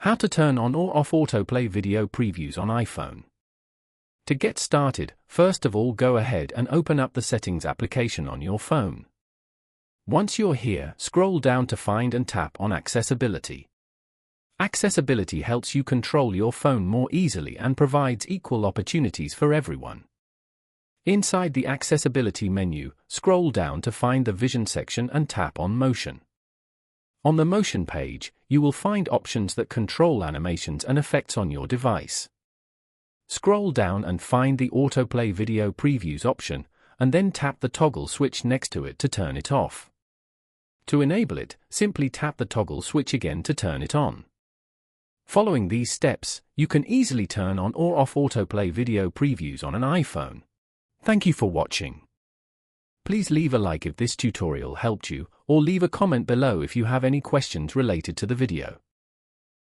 How to turn on or off autoplay video previews on iPhone. To get started, first of all go ahead and open up the Settings application on your phone. Once you're here, scroll down to find and tap on Accessibility. Accessibility helps you control your phone more easily and provides equal opportunities for everyone. Inside the Accessibility menu, scroll down to find the Vision section and tap on Motion. On the Motion page, you will find options that control animations and effects on your device. Scroll down and find the Autoplay Video Previews option, and then tap the toggle switch next to it to turn it off. To enable it, simply tap the toggle switch again to turn it on. Following these steps, you can easily turn on or off autoplay video previews on an iPhone. Thank you for watching. Please leave a like if this tutorial helped you, or leave a comment below if you have any questions related to the video.